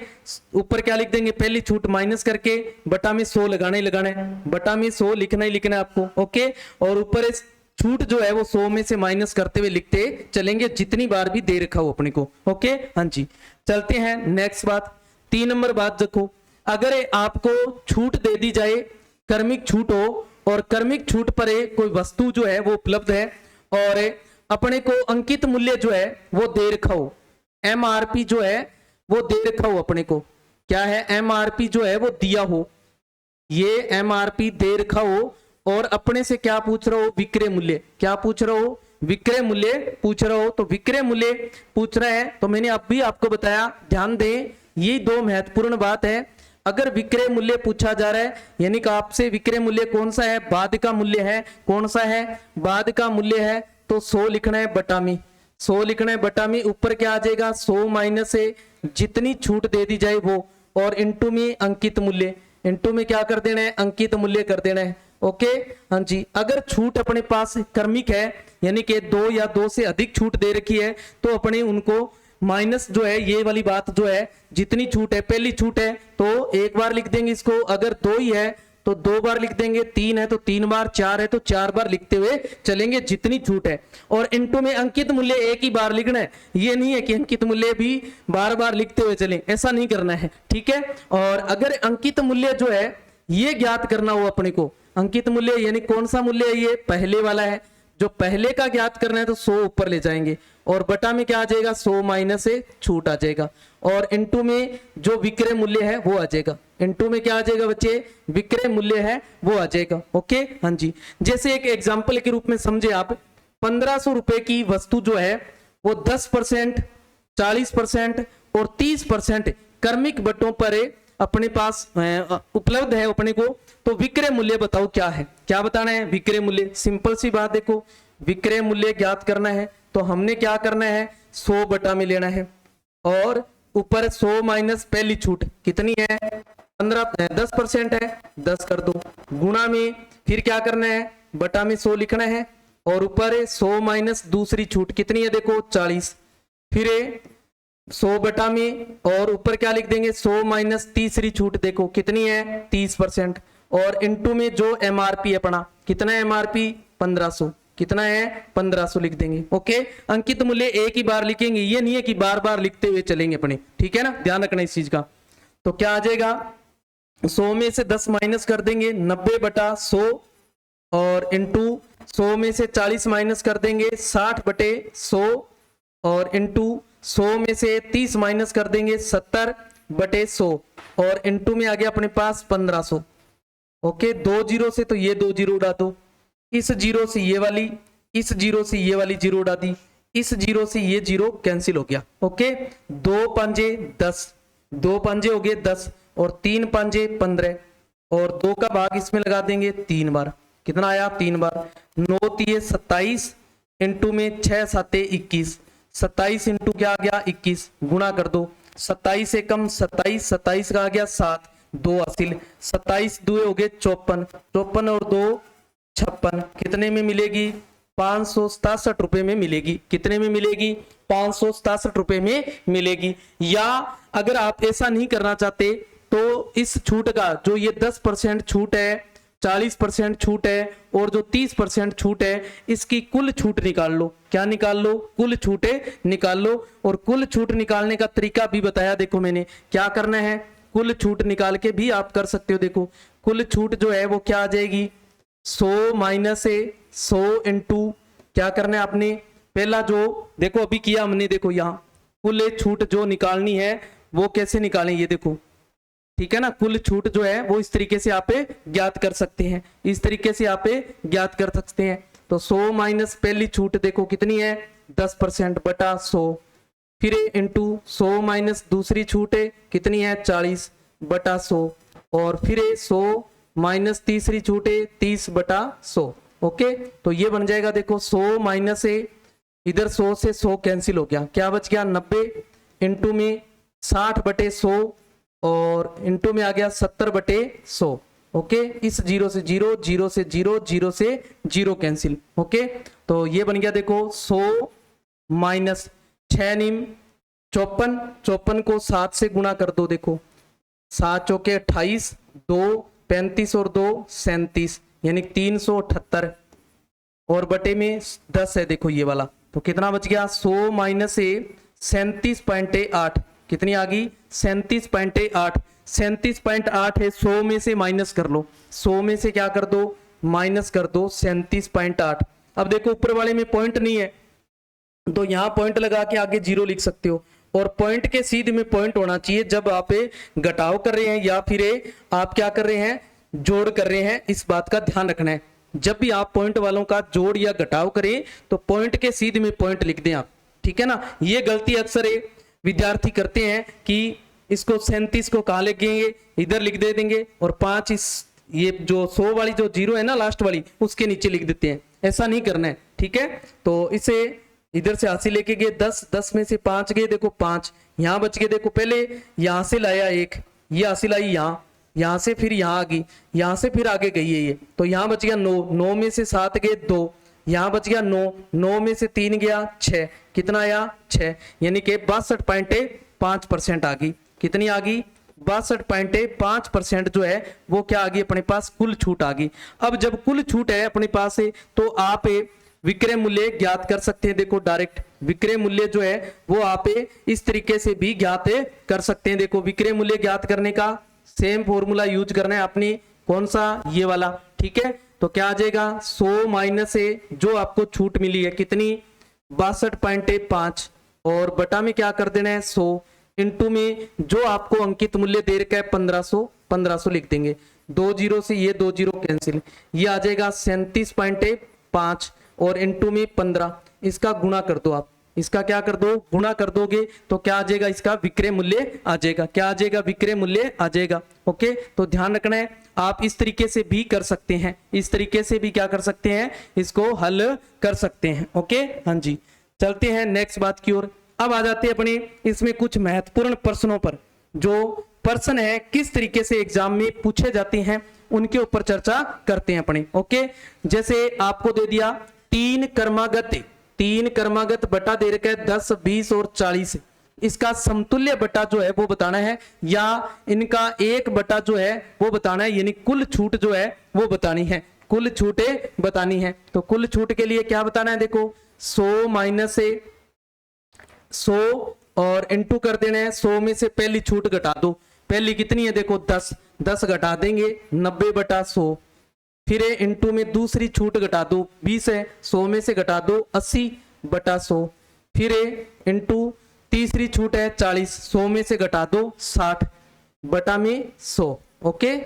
ऊपर क्या लिख देंगे, पहली छूट माइनस करके बटा में 100 लगाना ही लगाना है, बटा में 100 लिखना ही लिखना है आपको, ओके। और ऊपर इस छूट जो है वो 100 में से माइनस करते हुए लिखते चलेंगे जितनी बार भी दे रखा हो अपने को, ओके, हाँ जी। चलते हैं नेक्स्ट बात, 3 नंबर बात देखो, अगर आपको छूट दे दी जाए, कर्मिक छूट हो और कर्मिक छूट पर कोई वस्तु जो है वो उपलब्ध है और अपने को अंकित मूल्य जो है वो दे रखा हो, एमआरपी जो है वो दे रखा हो, अपने को क्या है, एमआरपी जो है वो दिया हो, ये एमआरपी दे रखा हो और अपने से क्या पूछ रहा हो, विक्रय मूल्य, क्या पूछ रहा हो, विक्रय मूल्य पूछ रहा हो। तो विक्रय मूल्य पूछ रहा है तो मैंने अब भी आपको बताया, ध्यान दें, ये 2 महत्वपूर्ण बात है। अगर विक्रय मूल्य पूछा जा रहा है यानी कि आपसे विक्रय मूल्य कौन सा है, बाद का मूल्य है, कौन सा है, बाद का मूल्य है, तो 100 लिखना है बटा में, 100 लिखना है बटा में, ऊपर क्या आ जाएगा 100 माइनस से जितनी छूट दे दी जाए वो, और इंटू में अंकित मूल्य, इंटू में क्या कर देना है, अंकित मूल्य कर देना है, ओके, हाँ जी। अगर छूट अपने पास कर्मिक है यानी कि 2 या 2 से अधिक छूट दे रखी है, तो अपने उनको माइनस जो है ये वाली बात जो है, जितनी छूट है, पहली छूट है तो एक बार लिख देंगे इसको, अगर 2 ही है तो 2 बार लिख देंगे, 3 है तो 3 बार, 4 है तो 4 बार लिखते हुए चलेंगे जितनी छूट है, और इनटू में अंकित मूल्य एक ही बार लिखना है, ये नहीं है कि अंकित मूल्य भी बार बार लिखते हुए चलें, ऐसा नहीं करना है, ठीक है। और अगर अंकित मूल्य जो है ये ज्ञात करना हो अपने को, अंकित मूल्य यानी कौन सा मूल्य है, ये पहले वाला है, जो पहले का ज्ञात करना है तो 100 ऊपर ले जाएंगे और बटा में क्या आ जाएगा, 100 माइनस से छूट आ जाएगा, और इनटू में जो विक्रय मूल्य है वो आ जाएगा, इनटू में क्या आ जाएगा बच्चे, विक्रय मूल्य है वो आ जाएगा, ओके, हाँ जी। जैसे एक एग्जांपल के रूप में समझे आप, 1500 रुपए की वस्तु जो है वो 10%, 40% और 30% क्रमिक बटों पर अपने पास उपलब्ध है अपने को। तो विक्रय मूल्य बताओ क्या है, क्या बताना है? विक्रय मूल्य, सिंपल सी बात, देखो विक्रय मूल्य ज्ञात करना है तो हमने क्या करना है, 100 बटा में लेना है और ऊपर 100 माइनस पहली छूट कितनी है, 10% है, 10 कर दो, गुणा में फिर क्या करना है, बटा में 100 लिखना है और ऊपर 100 माइनस दूसरी छूट कितनी है, देखो 40, फिर 100 बटा में और ऊपर क्या लिख देंगे, 100 माइनस तीसरी छूट देखो कितनी है, 30% और इनटू में जो एमआरपी अपना कितना है, एमआरपी 1500, कितना है 1500 लिख देंगे। ओके, अंकित मूल्य एक ही बार लिखेंगे, ये नहीं है कि बार बार लिखते हुए चलेंगे अपने, ठीक है ना, ध्यान रखना इस चीज का। तो क्या आ जाएगा, 100 में से 10 माइनस कर देंगे, 90 बटा 100 और इंटू 100 में से 40 माइनस कर देंगे, 60 बटे 100 और इंटू 100 में से 30 माइनस कर देंगे, 70 बटे 100 और इंटू में आ गया अपने पास 1500। ओके, 2 जीरो से तो ये 2 जीरो उड़ा दो, इस जीरो से ये वाली, इस जीरो से ये वाली जीरो उड़ा दी, इस जीरो से ये जीरो कैंसिल हो गया। ओके, 2 पंजे 10, 2 पंजे हो गए 10 और 3 पंजे 15 और 2 का भाग इसमें लगा देंगे 3 बार, कितना आया 3 बार, 9 तिये 27 इंटू में 6 साते 21, 27 इंटू क्या आ गया 21, गुणा कर दो, 27 से कम 27, 27 का आ गया 7, 2 हासिल, 27 दुए हो गए 54, 54 और 2 56, कितने में मिलेगी, 567 रुपए में मिलेगी, कितने में मिलेगी, 567 रुपए में मिलेगी। या अगर आप ऐसा नहीं करना चाहते तो इस छूट का जो ये 10% छूट है, 40% छूट है और जो 30% छूट है, इसकी कुल छूट निकाल लो। क्या निकाल लो, कुल छूटे निकाल लो। और कुल छूट निकालने का तरीका भी बताया, देखो मैंने क्या करना है, कुल छूट निकाल के भी आप कर सकते हो। देखो कुल छूट जो है वो क्या आ जाएगी, 100 माइनस 100 इंटू क्या करना है आपने, पहला जो देखो अभी किया हमने, देखो यहाँ कुल छूट जो निकालनी है वो कैसे निकालें, ये देखो, ठीक है ना, कुल छूट जो है वो इस तरीके से आप ज्ञात कर सकते हैं, इस तरीके से आप ज्ञात कर सकते हैं। तो 100 माइनस पहली छूट देखो कितनी है, 10% बटा 100, फिर इंटू 100 माइनस दूसरी छूट है कितनी है, 40 बटा 100 और फिर 100 माइनस तीसरी छूट है 30 बटा 100। ओके, तो ये बन जाएगा, देखो 100 माइनस इधर 100 से 100 कैंसिल हो गया, क्या बच गया 90 इंटू में 60 बटे 100 और इंटू में आ गया 70 बटे 100। ओके, इस जीरो से जीरो, जीरो से जीरो, जीरो से जीरो कैंसिल। ओके, तो ये बन गया देखो 100 माइनस 6 निम 54, 54 को 7 से गुणा कर दो, देखो 7 चौके 28, 2 35 और 2 37 यानी 378 और बटे में 10 है, देखो ये वाला, तो कितना बच गया 100 माइनस 37.8, कितनी आ गई 37.8, 37.8 है, 100 में से माइनस कर लो, 100 में से क्या कर दो, माइनस कर दो 37.8। अब देखो ऊपर वाले में पॉइंट नहीं है तो यहां पॉइंट लगा के आगे जीरो लिख सकते हो और पॉइंट के सीधे में पॉइंट होना चाहिए जब आप घटाव कर रहे हैं या फिर आप क्या कर रहे हैं, जोड़ कर रहे हैं। इस बात का ध्यान रखना है, जब भी आप पॉइंट वालों का जोड़ या घटाव करें तो पॉइंट के सीधे में पॉइंट लिख दें आप, ठीक है ना। ये गलती अक्सर विद्यार्थी करते हैं कि इसको 37 को कहाँ लिखेंगे, इधर लिख दे देंगे और 5 इस ये जो 100 वाली जो जीरो है ना लास्ट वाली उसके नीचे लिख देते हैं, ऐसा नहीं करना है, ठीक है। तो इसे इधर से 80 लेके गए 10, 10 में से 5 गए, देखो 5 यहाँ बच गए, देखो पहले यहाँ से लाया एक, ये 80 लाई यहाँ, यहाँ से फिर यहाँ आ गई, यहाँ से फिर आगे गई है ये, तो यहाँ बच गया 9, 9 में से 7 गए 2, यहाँ बच गया 9, 9 में से 3 गया 6, कितना आया 6, यानी कि 62.5% आ गई, कितनी आ गई 62.5% जो है वो क्या आ गई अपने पास, कुल छूट आ गई। अब जब कुल छूट है अपने पास है तो आप विक्रय मूल्य ज्ञात कर सकते हैं। देखो डायरेक्ट विक्रय मूल्य जो है वो आप इस तरीके से भी ज्ञात कर सकते हैं। देखो विक्रय मूल्य ज्ञात करने का सेम फॉर्मूला यूज करना है आपने, कौन सा, ये वाला, ठीक है। तो क्या आ जाएगा 100 माइनस जो आपको छूट मिली है कितनी 62.5 और बटा में क्या कर देना है 100 इंटू में जो आपको अंकित मूल्य दे रखा है 1500, 1500 लिख देंगे, 2 जीरो से ये 2 जीरो कैंसिल, ये आ जाएगा 37.5 और इनटू में 15, इसका गुणा कर दो आप, इसका क्या कर दो, गुणा कर दोगे तो क्या आ जाएगा, इसका विक्रय मूल्य आ जाएगा। क्या आ जाएगा, विक्रय मूल्य आ जाएगा। ओके, तो ध्यान रखना है, आप इस तरीके से भी कर सकते हैं, इस तरीके से भी क्या कर सकते हैं, इसको हल कर सकते हैं। ओके, हाँ जी, चलते हैं नेक्स्ट बात की ओर। अब आ जाते हैं अपने इसमें कुछ महत्वपूर्ण प्रश्नों पर, जो प्रश्न है किस तरीके से एग्जाम में पूछे जाते हैं उनके ऊपर चर्चा करते हैं अपने। ओके, जैसे आपको दे दिया 3 क्रमागत बटा दे रखा है 10, 20 और 40, इसका समतुल्य बटा जो है वो बताना है, या इनका 1 बटा जो है वो बताना है, यानी कुल छूट जो है वो बतानी है, कुल छूटें बतानी है। तो कुल छूट के लिए क्या बताना है, देखो 100 माइनस 100 और इनटू कर देना है 100 में से पहली छूट घटा दो, पहली कितनी है देखो 10, 10 घटा देंगे 90 बटा 100, फिर इनटू में दूसरी छूट घटा दो 20 है, 100 में से घटा दो 80 बटा 100, फिर इनटू तीसरी छूट है 40, 100 में से घटा दो 60 बटा में 100। ओके,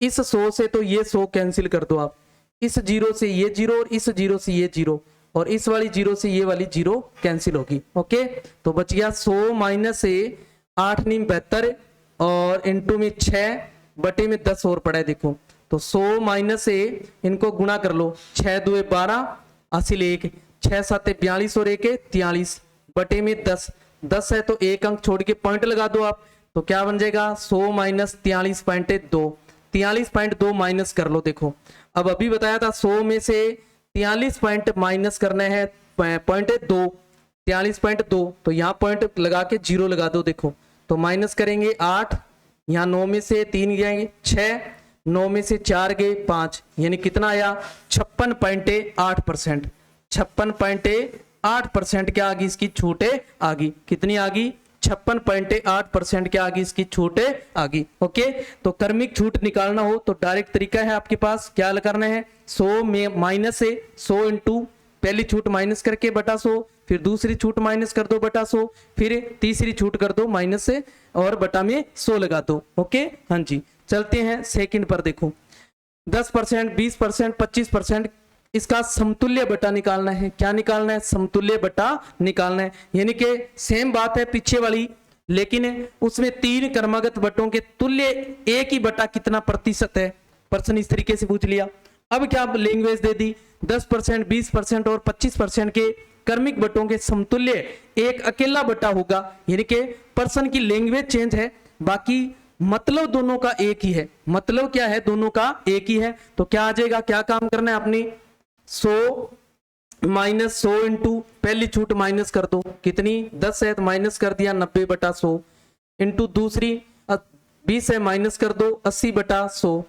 इस 100 से तो ये 100 कैंसिल कर दो आप, इस 0 से ये 0 और इस 0 से ये 0 और इस वाली 0 से ये वाली 0 कैंसिल होगी। ओके, तो बच गया 100 माइनस से 8 नीम 72 और इनटू में 6 बटे में 10 और पड़ा है देखो, तो 100 माइनस से इनको गुणा कर लो, 6 2 12 80 1, 6 7 42 और 1 43 बटे में 10, 10 है तो एक अंक छोड़ के पॉइंट लगा दो आप, तो क्या बन जाएगा 100 माइनस 43.2, 43.2 माइनस कर लो। देखो अब अभी बताया था 100 में से 43 पॉइंट माइनस करना है पॉइंट 2, 43.2, तो यहाँ पॉइंट लगा के 0 लगा दो। देखो तो माइनस करेंगे 8, यहाँ 9 में से 3 गए 6, 9 में से 4 गए 5, यानी कितना आया 56.8%, 56.8% क्या आ गई इसकी छूटे आ गई, कितनी आ गई 56.8% क्या आ गई इसकी छूटे आ गई। ओके, तो क्रमिक छूट निकालना हो तो डायरेक्ट तरीका है आपके पास, क्या करना है 100 में माइनस से 100 इंटू पहली छूट माइनस करके बटा 100, फिर दूसरी छूट माइनस कर दो बटा 100, फिर तीसरी छूट कर दो माइनस से और बटा में 100 लगा दो। ओके, हाँ जी, चलते हैं सेकंड पर। देखो 10%, 20%, 25%, इसका समतुल्य बटा निकालना है। क्या निकालना है, समतुल्य बटा निकालना है, यानी कि सेम बात है पीछे वाली, लेकिन उसमें 3 क्रमागत बटों के तुल्य एक ही बटा कितना प्रतिशत है, प्रश्न इस तरीके से पूछ लिया। अब क्या लैंग्वेज दे दी 10%, 20% और 25% के क्रमिक बटों के समतुल्य एक अकेला बटा होगा, यानी कि पर्सन की लैंग्वेज चेंज है, बाकी मतलब दोनों का एक ही है। मतलब क्या है, दोनों का एक ही है। तो क्या आ जाएगा, क्या काम करना है आपने 100 माइनस 100 इंटू पहली छूट माइनस कर दो, कितनी 10 है तो माइनस कर दिया 90 बटा 100, इंटू दूसरी 20 है माइनस कर दो 80 बटा 100,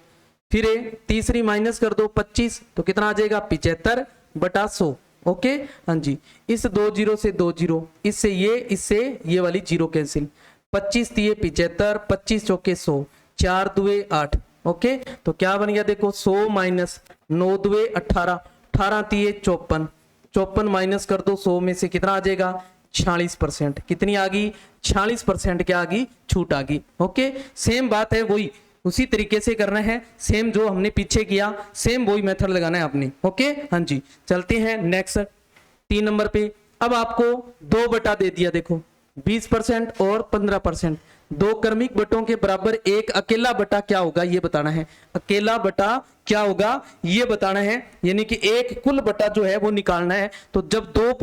फिर तीसरी माइनस कर दो 25, तो कितना आ जाएगा 75 बटा 100। ओके, हाँ जी, इस 2 0 से 2 0, इससे ये वाली 0 कैंसिल, 25 दिए 75, 25 चौके 100, 4 दुए 8। ओके, तो क्या बन गया देखो 100 माइनस 9 दुए 18, 18 दिए 54, 54 माइनस कर दो 100 में से कितना आ जाएगा 46%, कितनी आ गई 46% क्या आ गई छूट आ गई। ओके, सेम बात है, वही उसी तरीके से करना है, सेम जो हमने पीछे किया सेम वही मेथड लगाना है आपने। ओके, हाँ जी, चलते हैं नेक्स्ट 3 नंबर पे। अब आपको 2 बटा दे दिया, देखो 20% और 15%, 2 क्रमिक बटों के बराबर एक अकेला बटा क्या होगा ये बताना है, अकेला बटा क्या होगा ये बताना है, यानी कि एक कुल बटा जो है वो निकालना है। तो जब 2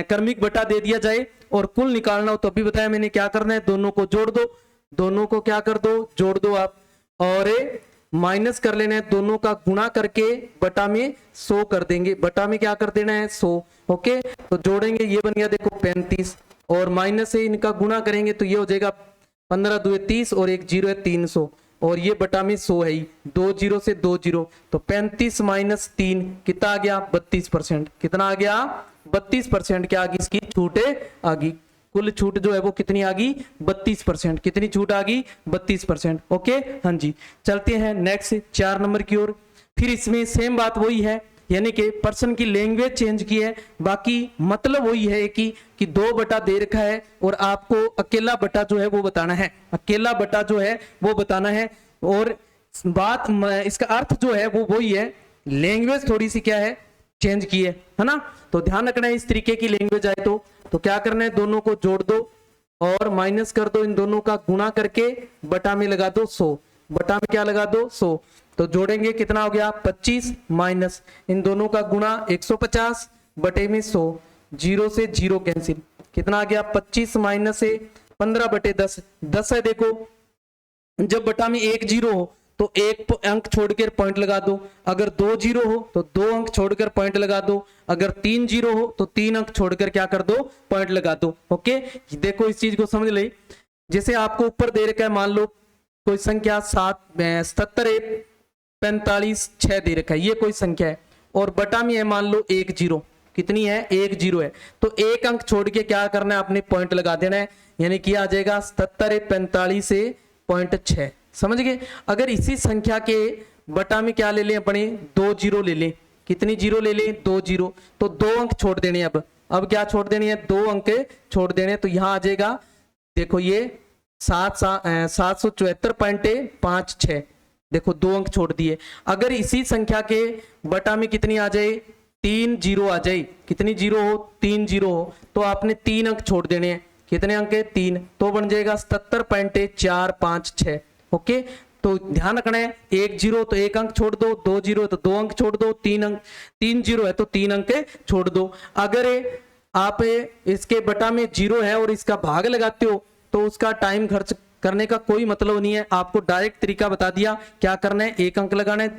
क्रमिक बटा दे दिया जाए और कुल निकालना हो तो अभी बताया मैंने क्या करना है, दोनों को जोड़ दो, दोनों को क्या कर दो जोड़ दो आप, और माइनस कर लेना है, दोनों का गुणा करके बटा में 100 कर देंगे, बटा में क्या कर देना है 100। ओके, तो जोड़ेंगे, ये बन गया देखो 35, और माइनस से इनका गुणा करेंगे तो ये हो जाएगा 15 2 30 और एक 0 है 300, और ये बटा में 100 है ही, 2 0 से 2 0, तो 35 माइनस 3 कितना आ गया 32%, कितना आ गया 32% क्या आ गई इसकी छूटे आ गई, कुल छूट जो है वो कितनी आ गई 32%, कितनी छूट आ गई 32%। ओके, हाँ जी, चलते हैं नेक्स्ट 4 नंबर की ओर। फिर इसमें सेम बात वही है, यानी कि पर्सन की लैंग्वेज चेंज की है, बाकी मतलब वही है कि 2 बटा दे रखा है और आपको अकेला बटा जो है वो बताना है, अकेला बटा जो है वो बताना है। और बात इसका अर्थ जो है वो वही है, लैंग्वेज थोड़ी सी क्या है चेंज किए, है ना। तो ध्यान रखना है इस तरीके की लैंग्वेज आए तो क्या करना है, दोनों को जोड़ दो और माइनस कर दो, इन दोनों का गुणा करके बटा में लगा दो 100, बटा में क्या लगा दो 100। तो जोड़ेंगे कितना हो गया 25 माइनस इन दोनों का गुणा 150 बटे में 100, जीरो से जीरो कैंसिल, कितना आ गया 25 माइनस से 15 बटे 10, 10 है। देखो जब बटा में एक जीरो हो तो एक अंक छोड़कर पॉइंट लगा दो, अगर 2 जीरो हो तो 2 अंक छोड़कर पॉइंट लगा दो, अगर 3 जीरो हो तो 3 अंक छोड़कर क्या कर दो, पॉइंट लगा दो। ओके, देखो इस चीज को समझ ले। जैसे आपको ऊपर दे रखा है, मान लो कोई संख्या 77 45 6 दे रखा है, ये कोई संख्या है और बटा में है मान लो 1 जीरो, कितनी है 1 जीरो है, तो एक अंक छोड़ के क्या करना है, अपने पॉइंट लगा देना है, यानी कि आ जाएगा 77 45 से पॉइंट 6, समझ गए। अगर इसी संख्या के बटा में क्या ले लें अपने 2 जीरो ले लें, कितनी जीरो ले लें 2 जीरो, तो 2 अंक छोड़ देने। अब क्या छोड़ देनी है, 2 अंक छोड़ देने, तो यहां आ जाएगा देखो ये 774.56, देखो 2 अंक छोड़ दिए। अगर इसी संख्या के बटा में कितनी आ जाए 3 जीरो आ जाए, कितनी जीरो हो 3 जीरो हो, तो आपने 3 अंक छोड़ देने हैं, कितने अंक है 3, तो बन जाएगा 77.456। ओके, तो ध्यान रखना है 1 जीरो तो 1 अंक छोड़ दो, 2 जीरो तो 2 अंक छोड़ दो, 3 जीरो है तो 3 अंक छोड़ दो। अगर आप इसके बटा में जीरो है और इसका भाग लगाते हो तो उसका टाइम खर्च करने का कोई मतलब नहीं है, आपको डायरेक्ट तरीका बता दिया क्या करना है, 1 अंक लगाना है,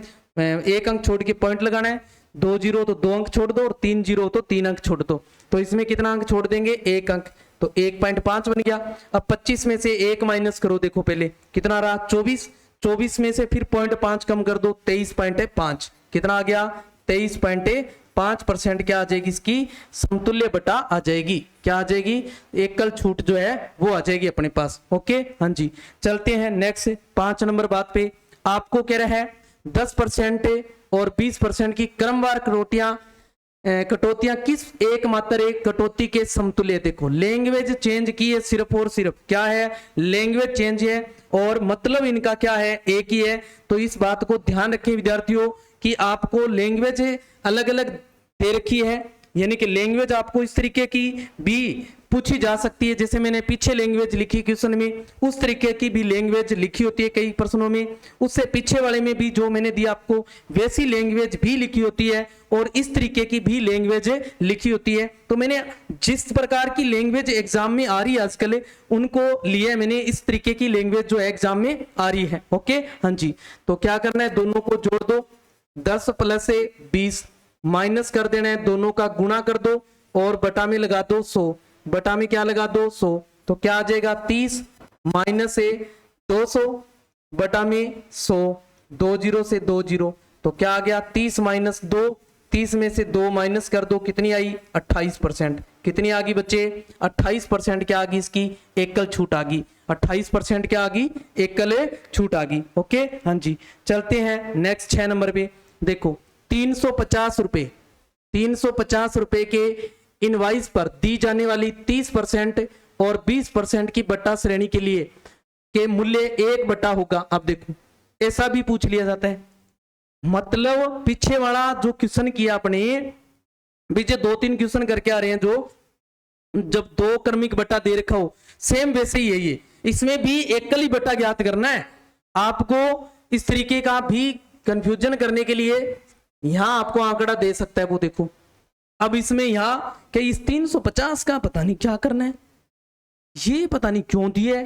1 अंक छोड़ के पॉइंट लगाना है, 2 जीरो तो 2 अंक छोड़ दो और 3 जीरो तो 3 अंक छोड़ दो। तो इसमें कितना अंक छोड़ देंगे 1 अंक, तो 1.5 बन गया। अब 25 में से 1 माइनस करो, देखो पहले कितना रहा 24, 24 में से फिर 0.5 कम कर दो 23.5, कितना आ गया 23.5% क्या आ जाएगी इसकी समतुल्य बटा आ जाएगी, क्या आ जाएगी एकल छूट जो है वो आ जाएगी अपने पास। ओके हाँ जी, चलते हैं नेक्स्ट 5 नंबर बात पे। आपको कह रहा है 10% और 20% की क्रमवार कटौतियां किस एकमात्र एक कटौती के समतुल्य। देखो लैंग्वेज चेंज की है सिर्फ और सिर्फ, क्या है लैंग्वेज चेंज है और मतलब इनका क्या है एक ही है। तो इस बात को ध्यान रखें विद्यार्थियों कि आपको लैंग्वेज अलग अलग दे रखी है, यानी कि लैंग्वेज आपको इस तरीके की भी पूछी जा सकती है, जैसे मैंने पीछे लैंग्वेज लिखी क्वेश्चन में उस तरीके की भी लैंग्वेज लिखी होती है कई प्रश्नों में, उससे पीछे वाले में भी जो मैंने दिया आपको वैसी लैंग्वेज भी लिखी होती है और इस तरीके की भी लैंग्वेज लिखी होती है। तो मैंने जिस प्रकार की लैंग्वेज एग्जाम में आ रही है आजकल उनको लिए मैंने इस तरीके की लैंग्वेज जो एग्जाम में आ रही है। ओके हाँ जी, तो क्या करना है दोनों को जोड़ दो, 10 प्लस 20 माइनस कर देना है, दोनों का गुणा कर दो और बटा में लगा दो 100, बटा में क्या लगा दो 100, तो क्या आ जाएगा 30 माइनस 200 बटा में 100, 2 जीरो से 2 जीरो, तो क्या आ गया 30 माइनस 2, 30 में से 2 माइनस कर दो कितनी आई 28%, कितनी आ गई बच्चे 28% क्या आ गई इसकी एकल छूट आ गई, 28% क्या आ गई एकल छूट आ गई। ओके हाँ जी, चलते हैं नेक्स्ट 6 नंबर पे। देखो 350 रुपए के इनवाइस पर दी जाने वाली 30% और 20% की बट्टा श्रेणी के लिए के मूल्य 1 बटा होगा। अब देखो ऐसा भी पूछ लिया जाता है, मतलब पीछे वाला जो क्वेश्चन किया अपने पीछे 2-3 क्वेश्चन करके आ रहे हैं जो जब 2 क्रमिक बट्टा दे रखा हो सेम वैसे ही है ये, इसमें भी एकल ही बट्टा ज्ञात करना है। आपको इस तरीके का भी कंफ्यूजन करने के लिए यहां आपको आंकड़ा दे सकता है, वो देखो अब इसमें यहां कि इस 350 का पता नहीं क्या करना है, ये पता नहीं क्यों दिया है,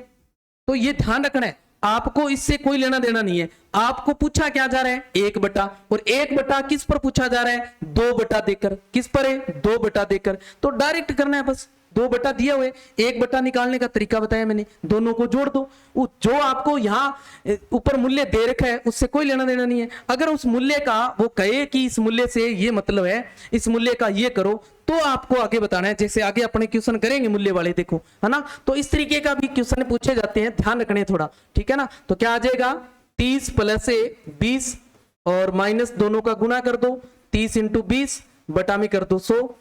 तो ये ध्यान रखना है आपको, इससे कोई लेना देना नहीं है। आपको पूछा क्या जा रहा है 1 बटा, और 1 बटा किस पर पूछा जा रहा है 2 बटा देकर, किस पर है 2 बटा देकर, तो डायरेक्ट करना है बस, 2 बटा दिया हुए 1 बटा निकालने का तरीका बताया मैंने, दोनों को जोड़ दो, जो आपको यहाँ ऊपर मूल्य दे रखा है उससे कोई लेना देना नहीं है। अगर उस मूल्य का वो कहे कि इस मूल्य से ये मतलब है, इस मूल्य का ये करो, तो आपको आगे बताना है, जैसे आगे अपने क्वेश्चन करेंगे मूल्य वाले देखो, है ना। तो इस तरीके का भी क्वेश्चन पूछे जाते हैं, ध्यान रखने थोड़ा, ठीक है ना। तो क्या आ जाएगा 30 प्लस 20 और माइनस दोनों का गुना कर दो, 30 इंटू 20 बटा में कर दो 100,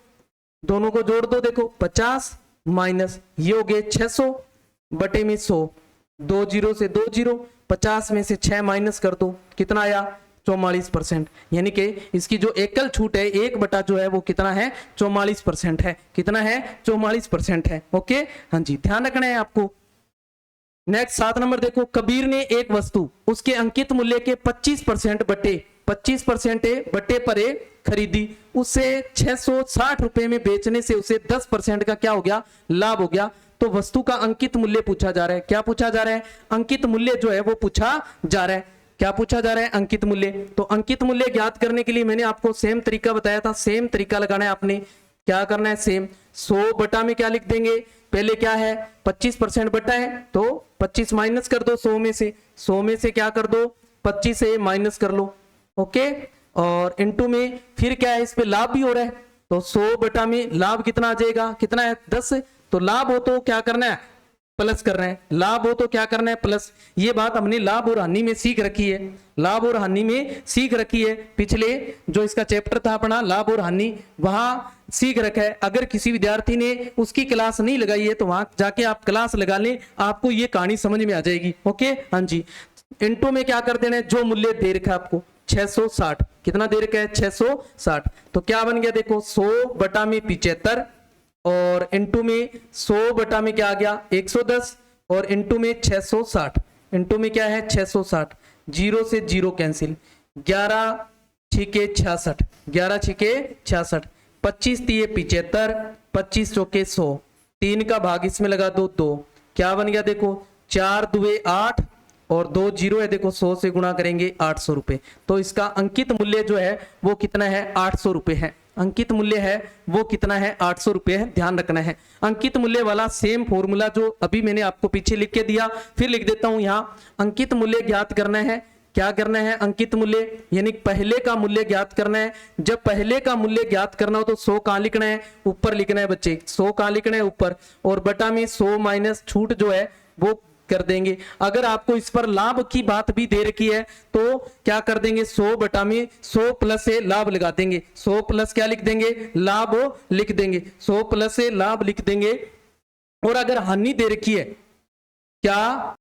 दोनों को जोड़ दो, देखो 50 माइनस ये हो गए 600 बटे में 100, 2 जीरो से 2 जीरो, 50 में से 6 माइनस कर दो कितना आया 44%, यानी कि इसकी जो एकल छूट है 1 बटा जो है वो कितना है 44% है। कितना है 44% है। ओके हाँ जी, ध्यान रखना है आपको। नेक्स्ट 7 नंबर देखो, कबीर ने एक वस्तु उसके अंकित मूल्य के 25% बट्टे पर खरीदी, उससे 660 रुपए में बेचने से उसे 10% का क्या हो गया लाभ हो गया। तो वस्तु का अंकित मूल्य पूछा जा रहा है। क्या पूछा जा रहा है? अंकित मूल्य जो है वो पूछा जा रहा है। क्या पूछा जा रहा है? अंकित मूल्य। तो अंकित मूल्य ज्ञात करने के लिए मैंने आपको सेम तरीका बताया था, सेम तरीका लगाना है आपने। क्या करना है? सेम 100 बटा में क्या लिख देंगे? पहले क्या है 25% बटा है तो 25 माइनस कर दो 100 में से, 100 में से क्या कर दो 25 से माइनस कर लो। ओके, और इनटू में फिर क्या है इस पे लाभ भी हो रहा है तो 100 बटा में लाभ कितना आ जाएगा? कितना है 10। तो लाभ हो तो क्या करना है? प्लस कर रहे हैं। लाभ हो तो क्या करना है? प्लस। ये बात हमने लाभ और हानि में सीख रखी है, लाभ और हानि में सीख रखी है। पिछले जो इसका चैप्टर था अपना लाभ और हानि, वहां सीख रखा है। अगर किसी विद्यार्थी ने उसकी क्लास नहीं लगाई है तो वहां जाके आप क्लास लगा लें, आपको ये कहानी समझ में आ जाएगी। ओके हाँ जी, इनटू में क्या कर देना है? जो मूल्य दे रखा है आपको 660, कितना दे रखा है 660, तो क्या बन गया देखो 100 बटा में 75 और इनटू में 100 बटा में क्या आ गया 110 और इनटू में 660, इनटू में क्या है 660, जीरो से जीरो कैंसिल, 11 छिके 66, 11 छिके 66, 25 तिये 75, 25 चौके 100, 3 का भाग इसमें लगा दो 2, क्या बन गया देखो 4 दुए 8 और 2 जीरो है देखो 100 से गुणा करेंगे 800 रुपए। तो इसका अंकित मूल्य जो है वो कितना है 800 रुपए है। अंकित मूल्य है वो कितना है 800 रुपए है, ध्यान रखना है। अंकित मूल्य वाला सेम फॉर्मूला जो अभी मैंने आपको पीछे लिख के दिया फिर लिख देता हूं यहाँ। अंकित मूल्य ज्ञात करना है। क्या करना है? अंकित मूल्य यानी पहले का मूल्य ज्ञात करना है। जब पहले का मूल्य ज्ञात करना हो तो 100 कहां लिखना है? ऊपर लिखना है बच्चे, 100 कहां लिखना है? ऊपर, और बटा में 100 माइनस छूट जो है वो कर देंगे। अगर आपको इस पर लाभ की बात भी दे रखी है तो क्या कर देंगे 100 बटा में 100 प्लस से लाभ लगा देंगे। 100 प्लस क्या लिख देंगे? लाभ लिख देंगे। 100 प्लस से लाभ लिख देंगे। और अगर हानि दे रखी है, क्या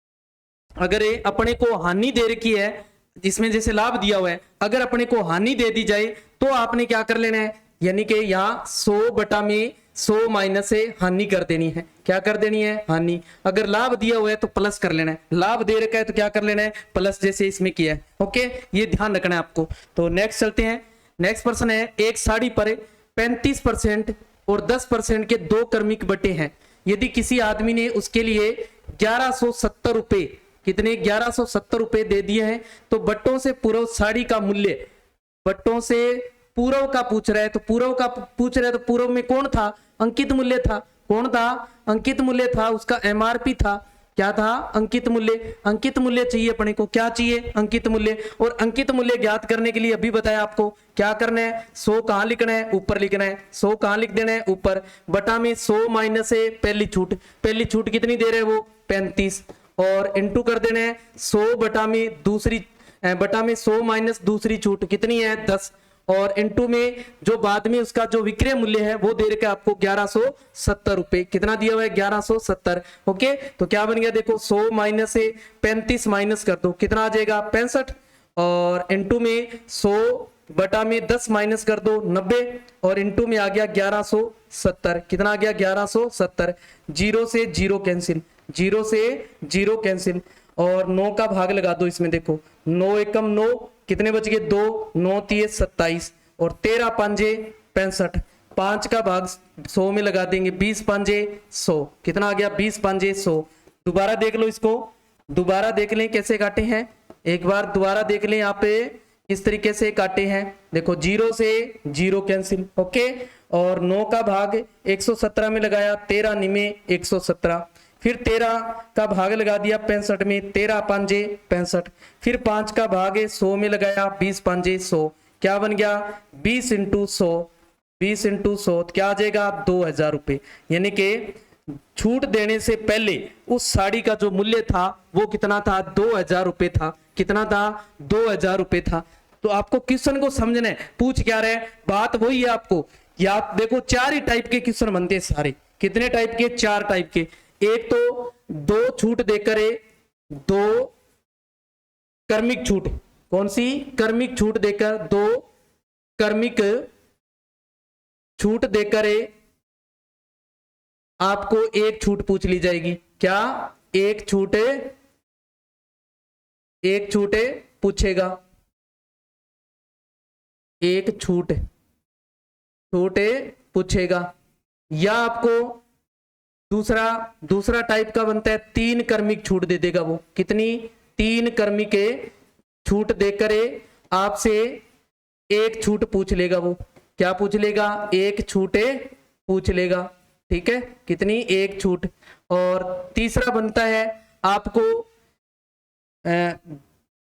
अगर अपने को हानि दे रखी है, इसमें जैसे लाभ दिया हुआ है, अगर अपने को हानि दे दी जाए तो आपने क्या कर लेना है? यानी कि यहाँ 100 बटा में 100 माइनस से हानि कर देनी है। क्या कर देनी है? हानि। अगर लाभ दिया हुआ है तो प्लस कर लेना है, लाभ दे रखा है तो क्या कर लेना है? प्लस, जैसे इसमें किया है। ओके, ये ध्यान रखना है आपको। तो नेक्स्ट चलते हैं। नेक्स्ट प्रश्न है, एक साड़ी पर 35% और 10% के 2 क्रमिक बटे हैं। यदि किसी आदमी ने उसके लिए 1170 रुपए, कितने 1170 रुपए दे दिए हैं, तो बट्टों से पूर्व साड़ी का मूल्य, बट्टों से पूर्व का पूछ रहा है तो पूर्व का पूछ रहा है तो पूर्व में कौन था? अंकित मूल्य था। कौन था? अंकित मूल्य था, उसका एमआरपी था। क्या था? अंकित मूल्य। अंकित मूल्य चाहिए अपने को, क्या चाहिए? अंकित मूल्य। और अंकित मूल्य ज्ञात करने के लिए अभी बताया आपको क्या करना है? 100 कहां लिखना है? ऊपर लिखना है। 100 कहां लिख देना है? ऊपर, बटा में 100 माइनस से पहली छूट, पहली छूट कितनी दे रहे हैं वो 35, और इंटू कर देना है 100 बटा में दूसरी, बटा में 100 माइनस दूसरी छूट कितनी है 10, और इनटू में जो बाद में उसका जो विक्रय मूल्य है वो दे रखा है आपको 1170 रुपए। कितना दिया हुआ है? 1170। ओके, तो क्या बन गया देखो 100 माइनस से 35 माइनस कर दो, कितना आ जाएगा 65, और इनटू में 100 बटा में 10 माइनस कर दो 90, और इनटू में आ गया 1170। कितना आ गया? 1170। जीरो से जीरो कैंसिल, जीरो से जीरो कैंसिल, और 9 का भाग लगा दो इसमें देखो, 9 एकम 9, कितने बच गए 2, 9 तिये 27, और 13 पांजे 65, 5 का भाग 100 में लगा देंगे, 20 पांजे 100, कितना आ गया 20 पांजे 100। दोबारा देख लो इसको, दोबारा देख लें कैसे काटे हैं, एक बार दोबारा देख लें यहाँ पे किस तरीके से काटे हैं। देखो जीरो से जीरो कैंसिल, ओके, और 9 का भाग 117 में लगाया, 13 निमे 117, फिर 13 का भाग लगा दिया 65 में, 13 पांजे 65, फिर 5 का भाग 100 में लगाया, 20 पांजे 100, क्या बन गया 20 इंटू 100, 20 इंटू 100 क्या आ जाएगा 2000 रुपए। यानी कि छूट देने से पहले उस साड़ी का जो मूल्य था वो कितना था 2000 रुपए था। कितना था 2000 रुपए था। तो आपको क्वेश्चन को समझना है, पूछ क्या रहे, बात वही है आपको। या आप देखो 4 ही टाइप के क्वेश्चन बनते हैं सारे। कितने टाइप के? 4 टाइप के। एक तो 2 छूट देकर 2 क्रमिक छूट, कौन सी कर्मिक छूट देकर, 2 कर्मिक छूट देकर आपको एक छूट पूछ ली जाएगी। क्या? एक छूट पूछेगा, एक छूट पूछेगा। या आपको दूसरा टाइप का बनता है 3 कर्मिक छूट दे देगा। वो कितनी? 3 कर्मिक छूट देकर आपसे एक छूट पूछ लेगा। वो क्या पूछ लेगा? एक छूट पूछ लेगा। ठीक है, कितनी? एक छूट। और तीसरा बनता है आपको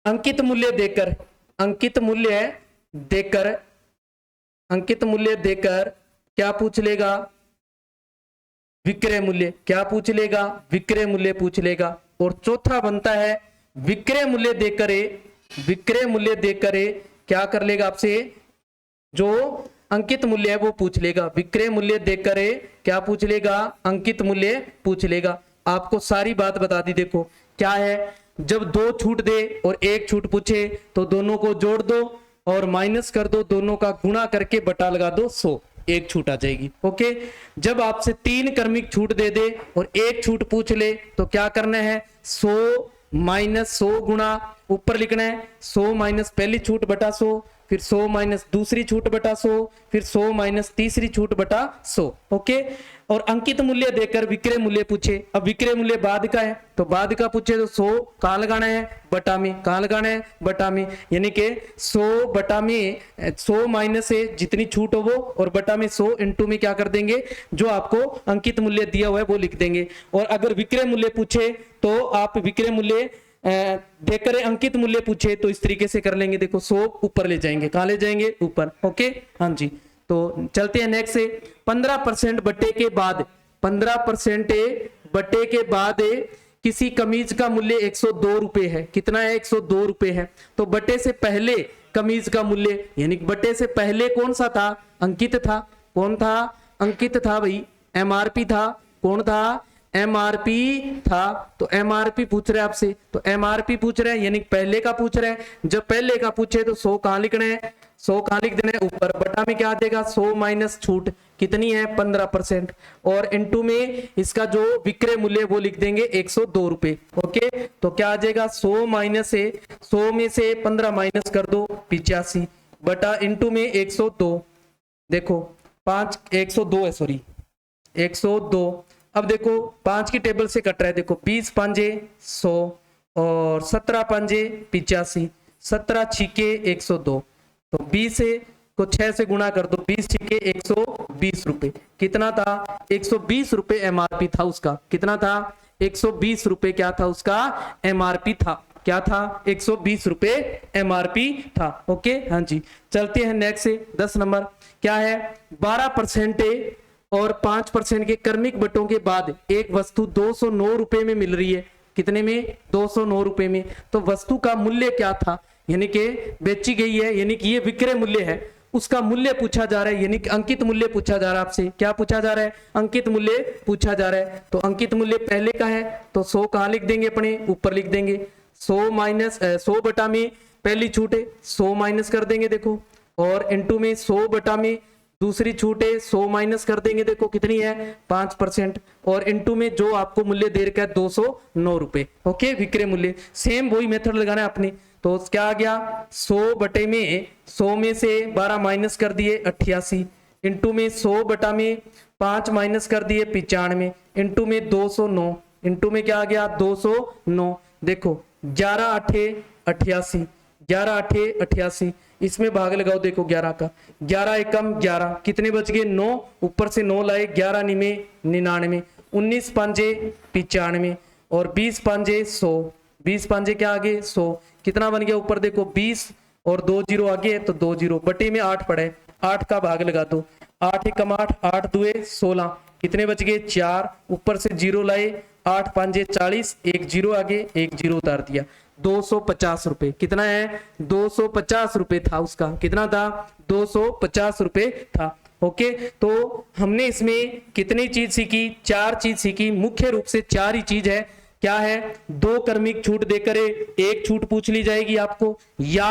अंकित मूल्य देकर क्या पूछ लेगा? विक्रय मूल्य। क्या पूछ लेगा? विक्रय मूल्य पूछ लेगा। और चौथा बनता है विक्रय मूल्य देकर क्या कर लेगा? आपसे जो अंकित मूल्य है वो पूछ लेगा। विक्रय मूल्य देकर क्या पूछ लेगा? अंकित मूल्य पूछ लेगा। आपको सारी बात बता दी। देखो क्या है, जब 2 छूट दे और एक छूट पूछे तो दोनों को जोड़ दो और माइनस कर दो, दोनों का गुणा करके बटा लगा दो 100, एक छूट आ जाएगी। ओके, जब आपसे 3 कर्मिक छूट दे दे और एक छूट पूछ ले तो क्या करना है? 100 माइनस 100 गुणा ऊपर लिखना है 100 माइनस पहली छूट बटा 100, फिर 100 माइनस दूसरी छूट बटा 100, फिर 100 माइनस तीसरी छूट बटा 100। ओके, और अंकित मूल्य देकर विक्रय मूल्य पूछे। अब विक्रय मूल्य बाद का है तो बाद का पूछे तो 100 कहां लगाना है? बटा में। कहां लगाना है? बटा में। यानी कि 100 बटा में 100 माइनस से जितनी छूट हो वो, और बटा में 100 इंटू में क्या कर देंगे? जो आपको अंकित मूल्य दिया हुआ है वो लिख देंगे। और अगर विक्रय मूल्य पूछे तो आप विक्रय मूल्य देकर अंकित मूल्य पूछे तो इस तरीके से कर लेंगे। देखो 100 ऊपर ले जाएंगे। कहां ले जाएंगे? ऊपर। ओके, हाँ जी। तो चलते हैं नेक्स्ट से। 15% बटे के बाद, 15% बटे के बाद किसी कमीज का मूल्य 102 रुपए है। कितना है? 102 रुपए है। तो बटे से पहले कमीज का मूल्य, यानी बटे से पहले कौन सा था? अंकित था। कौन था? अंकित था भाई। एमआरपी था। कौन था? एमआरपी था। तो एमआरपी पूछ रहे हैं आपसे, तो एमआरपी पूछ रहे हैं यानी पहले का पूछ रहे हैं। जब पहले का पूछे तो 100 कहां लिखना है? 100 कहां लिख देना है? ऊपर। बटा में क्या आ जाएगा? 100 माइनस छूट कितनी है? 15%। और इनटू में इसका जो विक्रय मूल्य वो लिख देंगे 102 रुपए। ओके, तो क्या आ जाएगा? 100 माइनस से 100 में से 15 माइनस कर दो 85 बटा इंटू में 102। देखो 102 है, सॉरी 102। अब देखो 5 की टेबल से कट रहा है। देखो 20 पंजे 100 और 17 पंजे 85, 17 छिके 102। तो 20 को 6 से गुणा कर दो, 20 छिके 120 रुपए। कितना था? 120 रुपए एमआरपी था उसका। कितना था? 120 रुपए क्या था उसका? एमआरपी था। क्या था? 120 रुपए एमआरपी था। ओके, हाँ जी। चलते हैं नेक्स्ट से। 10 नंबर क्या है? 12% और 5% के कर्मिक बटों के बाद एक वस्तु 209 रुपए में मिल रही है। कितने में? 209 रुपए में। तो वस्तु का मूल्य क्या था? यानी कि बेची गई है, यानी कि ये विक्रय मूल्य है, उसका मूल्य पूछा जा रहा है, यानी कि अंकित मूल्य पूछा जा रहा है आपसे। क्या पूछा जा रहा है? अंकित मूल्य पूछा जा रहा है। तो अंकित मूल्य पहले का है तो 100 कहां लिख देंगे? अपने ऊपर लिख देंगे। 100 माइनस 100 बटा में पहली छूट है 100 माइनस कर देंगे। देखो, और इंटू में 100 बटा में दूसरी छूट है 100 माइनस कर देंगे। देखो कितनी है? 5%। और इंटू में जो आपको मूल्य दे रखा है 209 रुपए। ओके, विक्रय मूल्य। सेम वही मेथड लगाना है आपने। तो क्या आ गया? 100 बटे में 100 में से 12 माइनस कर दिए 88, इंटू में 100 बटा में 5 माइनस कर दिए 95, इंटू में 209, इंटू में क्या आ गया? 209। देखो 11 8 88, 11 8 88, इसमें भाग लगाओ। देखो 11 का, 11 एकम 11, कितने बच गए? 9। ऊपर से 9 लाए, 11 निमे 99, 19 पांजे 95 और 20 पांजे 100, 20 पांजे क्या आगे? 100। कितना बन गया? ऊपर देखो 20 और 2 जीरो आगे है तो 2 जीरो, बटे में 8 पड़े, 8 का भाग लगा दो। 8 एकम 8, 8 दुए 16, कितने बच गए? 4। ऊपर से जीरो लाए, 8 पांजे 40, 1 जीरो आगे, 1 जीरो उतार दिया। 250 रुपए। कितना है? 250 रुपए था उसका। कितना था? 250 रुपए था। ओके, तो हमने इसमें कितनी चीज सीखी? 4 चीज सीखी। मुख्य रूप से 4 ही चीज है क्या है, 2 क्रमिक छूट देकर 1 छूट पूछ ली जाएगी आपको, या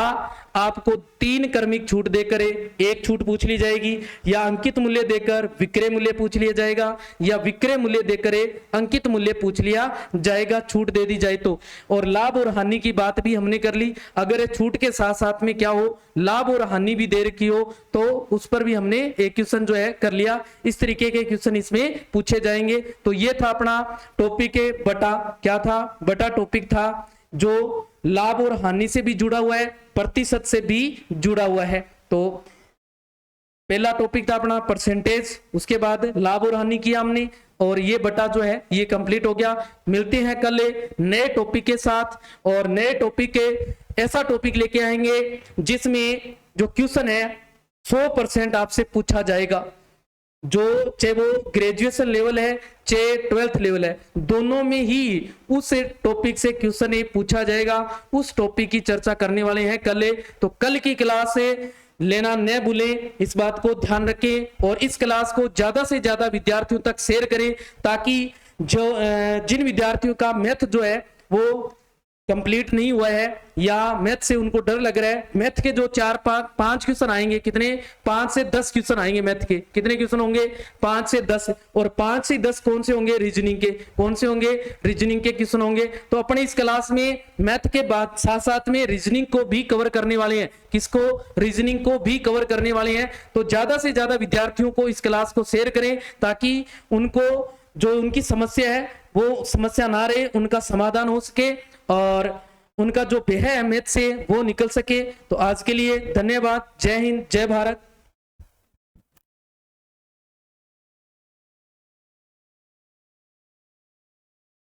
आपको 3 क्रमिक छूट देकर 1 छूट पूछ ली जाएगी, या अंकित मूल्य देकर विक्रय मूल्य पूछ लिया जाएगा, या विक्रय मूल्य देकर अंकित मूल्य पूछ लिया जाएगा, छूट दे दी जाए तो। और लाभ और हानि की बात भी हमने कर ली, अगर छूट के साथ साथ में क्या हो, लाभ और हानि भी दे रखी हो तो उस पर भी हमने एक क्वेश्चन जो है कर लिया। इस तरीके के क्वेश्चन इसमें पूछे जाएंगे। तो ये था अपना टॉपिक है बटा, क्या था, बटा टॉपिक था जो लाभ और हानि से भी जुड़ा हुआ है, प्रतिशत से भी जुड़ा हुआ है। तो पहला टॉपिक था अपना परसेंटेज, उसके बाद लाभ और हानि किया हमने, और ये बटा जो है ये कंप्लीट हो गया। मिलते हैं कल नए टॉपिक के साथ, और नए टॉपिक के ऐसा टॉपिक लेके आएंगे जिसमें जो क्वेश्चन है 100% आपसे पूछा जाएगा, जो चाहे वो ग्रेजुएशन लेवल है चाहे 12th लेवल है, दोनों में ही उस टॉपिक से क्वेश्चन पूछा जाएगा। उस टॉपिक की चर्चा करने वाले हैं कल। तो कल की क्लास से लेना न भूलें, इस बात को ध्यान रखें, और इस क्लास को ज्यादा से ज्यादा विद्यार्थियों तक शेयर करें, ताकि जो जिन विद्यार्थियों का मैथ जो है वो कंप्लीट नहीं हुआ है या मैथ से उनको डर लग रहा है, मैथ के जो 4-5 क्वेश्चन आएंगे, कितने 5 से 10 क्वेश्चन आएंगे मैथ के, कितने क्वेश्चन होंगे 5 से 10, और 5 से 10 कौन से होंगे, रीजनिंग के, कौन से होंगे, रीजनिंग के क्वेश्चन होंगे। तो अपने इस क्लास में मैथ के बाद साथ साथ में रीजनिंग को भी कवर करने वाले हैं, किसको, रीजनिंग को भी कवर करने वाले हैं। तो ज्यादा से ज्यादा विद्यार्थियों को इस क्लास को शेयर करें, ताकि उनको जो उनकी समस्या है वो समस्या ना रहे, उनका समाधान हो सके, और उनका जो भय है मैथ से वो निकल सके। तो आज के लिए धन्यवाद। जय हिंद, जय भारत।